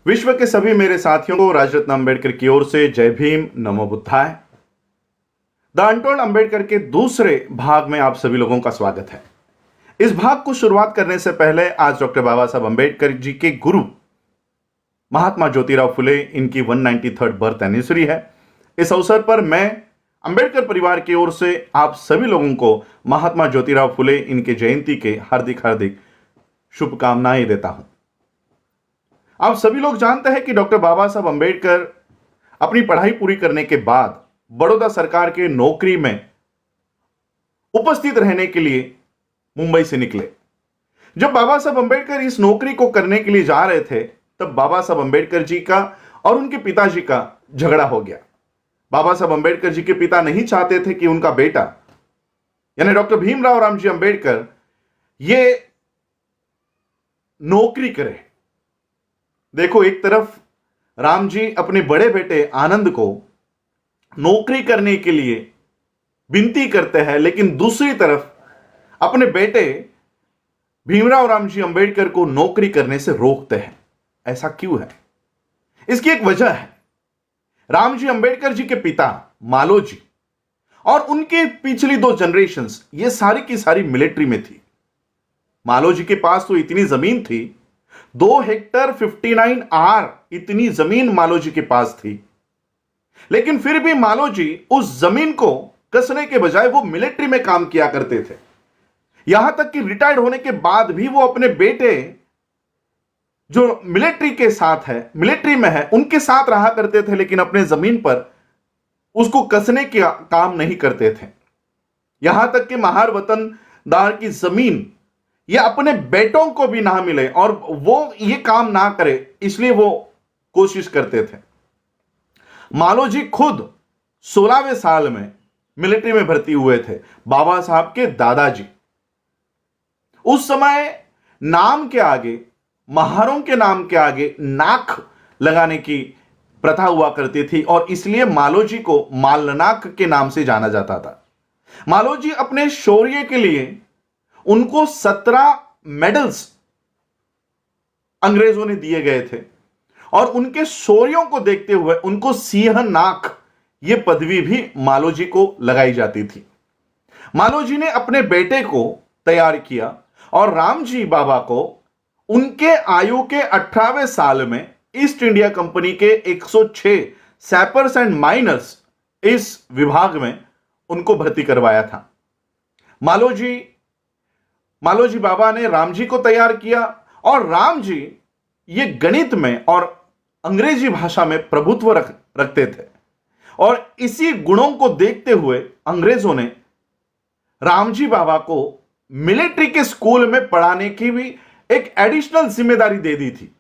विश्व के सभी मेरे साथियों को राजरत्न अंबेडकर की ओर से जय भीम, नमो बुद्धाय। द अनटोल्ड अंबेडकर के दूसरे भाग में आप सभी लोगों का स्वागत है। इस भाग को शुरुआत करने से पहले आज डॉक्टर बाबा साहब अंबेडकर जी के गुरु महात्मा ज्योतिराव फुले इनकी 193rd बर्थ एनिवर्सरी है। इस अवसर पर मैं अंबेडकर परिवार की ओर से आप सभी लोगों को महात्मा ज्योतिराव फुले इनके जयंती के हार्दिक हार्दिक शुभकामनाएं देता हूं। आप सभी लोग जानते हैं कि डॉक्टर बाबा साहब अंबेडकर अपनी पढ़ाई पूरी करने के बाद बड़ौदा सरकार के नौकरी में उपस्थित रहने के लिए मुंबई से निकले। जब बाबा साहब अंबेडकर इस नौकरी को करने के लिए जा रहे थे तब बाबा साहब अंबेडकर जी का और उनके पिताजी का झगड़ा हो गया। बाबा साहब अंबेडकर जी के पिता नहीं चाहते थे कि उनका बेटा यानी डॉक्टर भीमराव रामजी अंबेडकर ये नौकरी करे। देखो, एक तरफ राम जी अपने बड़े बेटे आनंद को नौकरी करने के लिए विनती करते हैं, लेकिन दूसरी तरफ अपने बेटे भीमराव रामजी अंबेडकर को नौकरी करने से रोकते हैं। ऐसा क्यों है? इसकी एक वजह है। रामजी अंबेडकर जी के पिता मालोजी और उनके पिछली दो जनरेशंस ये सारी की सारी मिलिट्री में थी। मालोजी के पास तो इतनी जमीन थी, 2 हेक्टर 59 आर इतनी जमीन मालोजी के पास थी, लेकिन फिर भी मालोजी उस जमीन को कसने के बजाय वो मिलिट्री में काम किया करते थे। यहां तक कि रिटायर्ड होने के बाद भी वो अपने बेटे जो मिलिट्री के साथ है, मिलिट्री में है, उनके साथ रहा करते थे, लेकिन अपने जमीन पर उसको कसने का काम नहीं करते थे। यहां तक कि महार वतनदार की जमीन ये अपने बेटों को भी ना मिले और वो ये काम ना करे, इसलिए वो कोशिश करते थे। मालोजी खुद 16वें साल में मिलिट्री में भर्ती हुए थे। बाबा साहब के दादाजी उस समय नाम के आगे, महारों के नाम के आगे नाक लगाने की प्रथा हुआ करती थी और इसलिए मालोजी को मालनाक के नाम से जाना जाता था। मालोजी अपने शौर्य के लिए उनको 17 मेडल्स अंग्रेजों ने दिए गए थे और उनके शौर्यों को देखते हुए उनको सिंह नाक यह पदवी भी मालोजी को लगाई जाती थी। मालोजी ने अपने बेटे को तैयार किया और रामजी बाबा को उनके आयु के 18वें साल में ईस्ट इंडिया कंपनी के 106 सैपर्स एंड माइनर्स इस विभाग में उनको भर्ती करवाया था। मालोजी बाबा ने रामजी को तैयार किया और रामजी ये गणित में और अंग्रेजी भाषा में प्रभुत्व रखते थे और इसी गुणों को देखते हुए अंग्रेजों ने रामजी बाबा को मिलिट्री के स्कूल में पढ़ाने की भी एक एडिशनल जिम्मेदारी दे दी थी।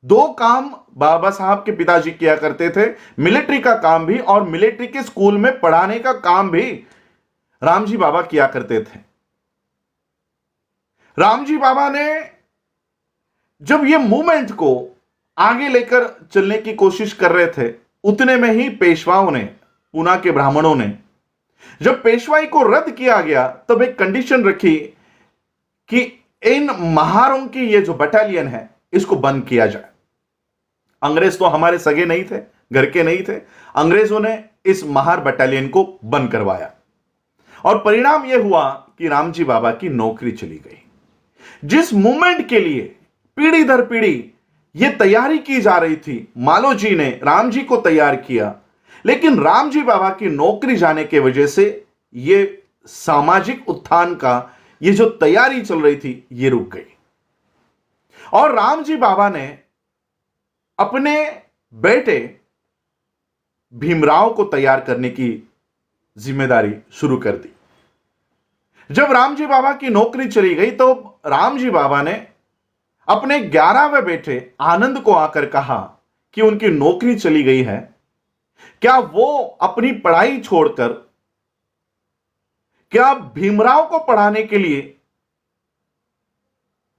2 काम बाबा साहब के पिताजी किया करते थे, मिलिट्री का काम भी और मिलिट्री के स्कूल में पढ़ाने का काम भी रामजी बाबा किया करते थे। रामजी बाबा ने जब ये मूवमेंट को आगे लेकर चलने की कोशिश कर रहे थे, उतने में ही पेशवाओं ने, पूना के ब्राह्मणों ने, जब पेशवाई को रद्द किया गया तब एक कंडीशन रखी कि इन महारों की ये जो बटालियन है इसको बंद किया जाए। अंग्रेज तो हमारे सगे नहीं थे, घर के नहीं थे। अंग्रेजों ने इस महार बटालियन को बंद करवाया और परिणाम यह हुआ कि रामजी बाबा की नौकरी चली गई। जिस मूवमेंट के लिए पीढ़ी दर पीढ़ी यह तैयारी की जा रही थी, मालोजी ने रामजी को तैयार किया, लेकिन रामजी बाबा की नौकरी जाने की वजह से यह सामाजिक उत्थान का ये जो तैयारी चल रही थी ये रुक गई और रामजी बाबा ने अपने बेटे भीमराव को तैयार करने की जिम्मेदारी शुरू कर दी। जब रामजी बाबा की नौकरी चली गई तो रामजी बाबा ने अपने 11वें बेटे आनंद को आकर कहा कि उनकी नौकरी चली गई है, क्या वो अपनी पढ़ाई छोड़कर क्या भीमराव को पढ़ाने के लिए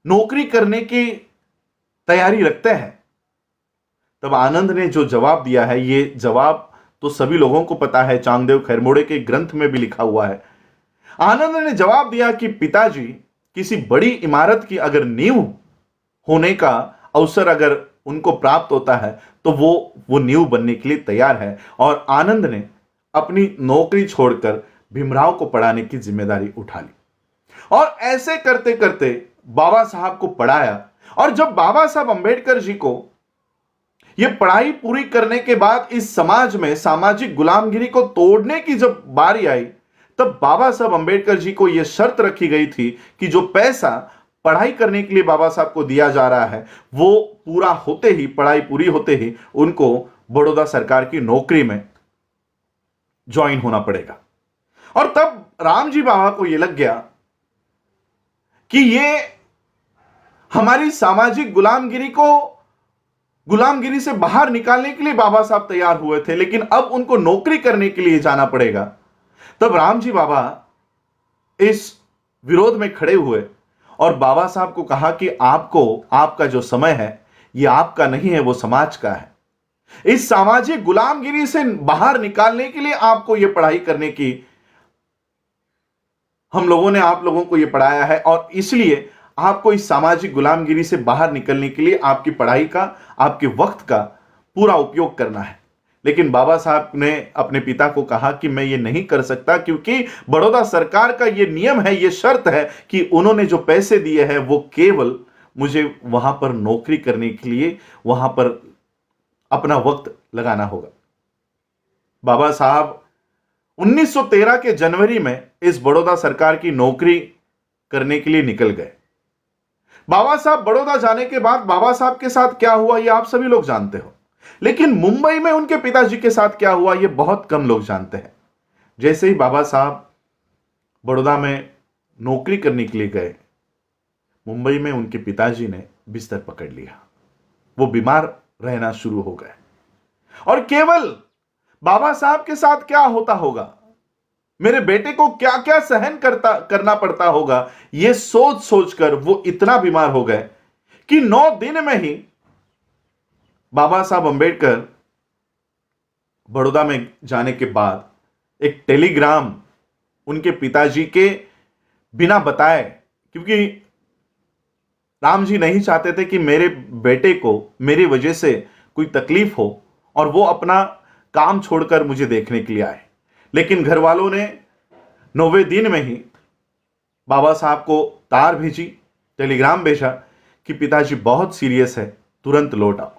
नौकरी करने की तैयारी रखते हैं? तब आनंद ने जो जवाब दिया है, ये जवाब तो सभी लोगों को पता है, चांगदेव खैरमोड़े के ग्रंथ में भी लिखा हुआ है। आनंद ने जवाब दिया कि पिताजी, किसी बड़ी इमारत की अगर नींव होने का अवसर अगर उनको प्राप्त होता है तो वो नींव बनने के लिए तैयार है। और आनंद ने अपनी नौकरी छोड़कर भीमराव को पढ़ाने की जिम्मेदारी उठा ली और ऐसे करते करते बाबा साहब को पढ़ाया। और जब बाबा साहब अंबेडकर जी को यह पढ़ाई पूरी करने के बाद इस समाज में सामाजिक गुलामगिरी को तोड़ने की जब बारी आई, तब बाबा साहब अंबेडकर जी को यह शर्त रखी गई थी कि जो पैसा पढ़ाई करने के लिए बाबा साहब को दिया जा रहा है वो पूरा होते ही, पढ़ाई पूरी होते ही उनको बड़ौदा सरकार की नौकरी में ज्वाइन होना पड़ेगा। और तब रामजी बाबा को यह लग गया कि ये हमारी सामाजिक गुलामगिरी से बाहर निकालने के लिए बाबा साहब तैयार हुए थे, लेकिन अब उनको नौकरी करने के लिए जाना पड़ेगा। तब रामजी बाबा इस विरोध में खड़े हुए और बाबा साहब को कहा कि आपका जो समय है ये आपका नहीं है, वो समाज का है। इस सामाजिक गुलामगिरी से बाहर निकालने के लिए आपको यह पढ़ाई करने की, हम लोगों ने आप लोगों को यह पढ़ाया है और इसलिए आपको इस सामाजिक गुलामगिरी से बाहर निकलने के लिए आपकी पढ़ाई का, आपके वक्त का पूरा उपयोग करना है। लेकिन बाबा साहब ने अपने पिता को कहा कि मैं ये नहीं कर सकता, क्योंकि बड़ौदा सरकार का ये नियम है, ये शर्त है कि उन्होंने जो पैसे दिए हैं वो केवल मुझे वहां पर नौकरी करने के लिए, वहां पर अपना वक्त लगाना होगा। बाबा साहब 1913 के जनवरी में इस बड़ौदा सरकार की नौकरी करने के लिए निकल गए। बाबा साहब बड़ौदा जाने के बाद बाबा साहब के साथ क्या हुआ ये आप सभी लोग जानते हो, लेकिन मुंबई में उनके पिताजी के साथ क्या हुआ ये बहुत कम लोग जानते हैं। जैसे ही बाबा साहब बड़ौदा में नौकरी करने के लिए गए, मुंबई में उनके पिताजी ने बिस्तर पकड़ लिया, वो बीमार रहना शुरू हो गए। और केवल बाबा साहब के साथ क्या होता होगा, मेरे बेटे को क्या क्या सहन करना पड़ता होगा, यह सोच सोचकर वो इतना बीमार हो गए कि 9 दिन में ही बाबा साहब अंबेडकर बड़ौदा में जाने के बाद एक टेलीग्राम उनके पिताजी के बिना बताए, क्योंकि राम जी नहीं चाहते थे कि मेरे बेटे को मेरी वजह से कोई तकलीफ हो और वो अपना काम छोड़कर मुझे देखने के लिए आए। लेकिन घर वालों ने 9वें दिन में ही बाबा साहब को तार भेजी, टेलीग्राम भेजा कि पिताजी बहुत सीरियस है, तुरंत लौट आओ।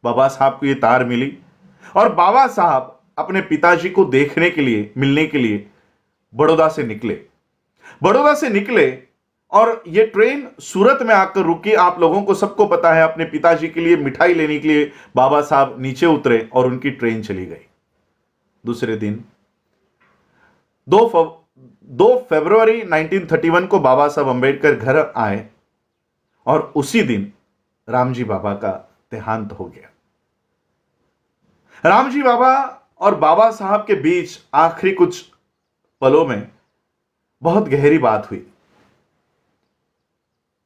बाबा साहब को ये तार मिली और बाबा साहब अपने पिताजी को देखने के लिए, मिलने के लिए बड़ौदा से निकले और ये ट्रेन सूरत में आकर रुकी। आप लोगों को सबको पता है, अपने पिताजी के लिए मिठाई लेने के लिए बाबा साहब नीचे उतरे और उनकी ट्रेन चली गई। दूसरे दिन 2 फरवरी 1931 को बाबा साहब अंबेडकर घर आए और उसी दिन रामजी बाबा का देहांत हो गया। रामजी बाबा और बाबा साहब के बीच आखिरी कुछ पलों में बहुत गहरी बात हुई।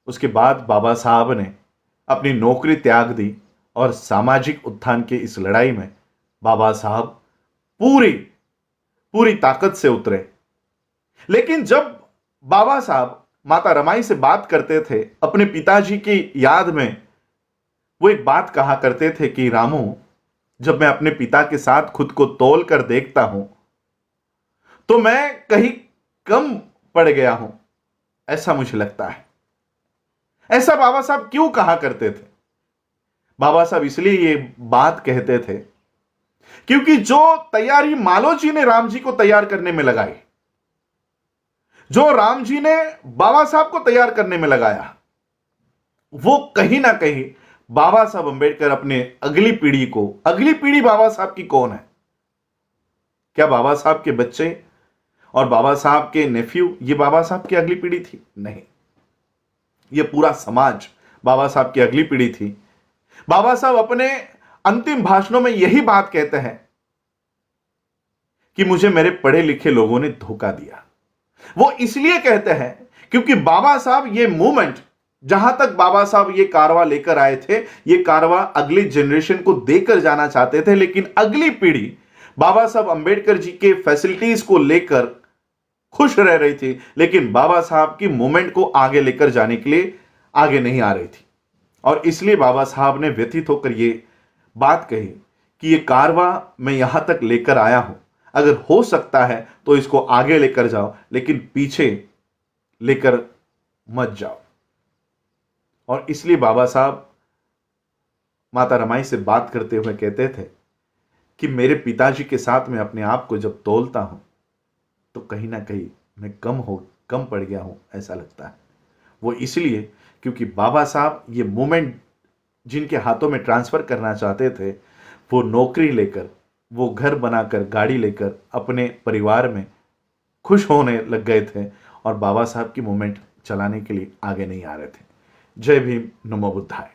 उसके बाद बाबा साहब ने अपनी नौकरी त्याग दी और सामाजिक उत्थान की इस लड़ाई में बाबा साहब पूरी ताकत से उतरे। लेकिन जब बाबा साहब माता रमाई से बात करते थे अपने पिताजी की याद में, वो एक बात कहा करते थे कि रामू, जब मैं अपने पिता के साथ खुद को तौल कर देखता हूं तो मैं कहीं कम पड़ गया हूं, ऐसा मुझे लगता है। ऐसा बाबा साहब क्यों कहा करते थे? बाबा साहब इसलिए ये बात कहते थे क्योंकि जो तैयारी मालोजी ने राम जी को तैयार करने में लगाई, जो राम जी ने बाबा साहब को तैयार करने में लगाया, वो कहीं ना कहीं बाबा साहब अंबेडकर अपने अगली पीढ़ी बाबा साहब की कौन है? क्या बाबा साहब के बच्चे और बाबा साहब के नेफ्यू ये बाबा साहब की अगली पीढ़ी थी? नहीं, ये पूरा समाज बाबा साहब की अगली पीढ़ी थी। बाबा साहब अपने अंतिम भाषणों में यही बात कहते हैं कि मुझे मेरे पढ़े लिखे लोगों ने धोखा दिया। वो इसलिए कहते हैं क्योंकि बाबा साहब ये मूवमेंट, जहां तक बाबा साहब ये कारवा लेकर आए थे, ये कारवा अगली जनरेशन को देकर जाना चाहते थे, लेकिन अगली पीढ़ी बाबा साहब अंबेडकर जी के फैसिलिटीज को लेकर खुश रह रही थी, लेकिन बाबा साहब की मूवमेंट को आगे लेकर जाने के लिए आगे नहीं आ रही थी। और इसलिए बाबा साहब ने व्यथित होकर ये बात कही कि ये कारवां मैं यहां तक लेकर आया हूं, अगर हो सकता है तो इसको आगे लेकर जाओ, लेकिन पीछे लेकर मत जाओ। और इसलिए बाबा साहब माता रमाई से बात करते हुए कहते थे कि मेरे पिताजी के साथ मैं अपने आप को जब तोलता हूं तो कहीं ना कहीं मैं कम पड़ गया हूं, ऐसा लगता है। वो इसलिए क्योंकि बाबा साहब ये मोमेंट जिनके हाथों में ट्रांसफर करना चाहते थे, वो नौकरी लेकर, वो घर बनाकर, गाड़ी लेकर अपने परिवार में खुश होने लग गए थे और बाबा साहब की मूवमेंट चलाने के लिए आगे नहीं आ रहे थे। जय भीम, नमो बुद्धाय।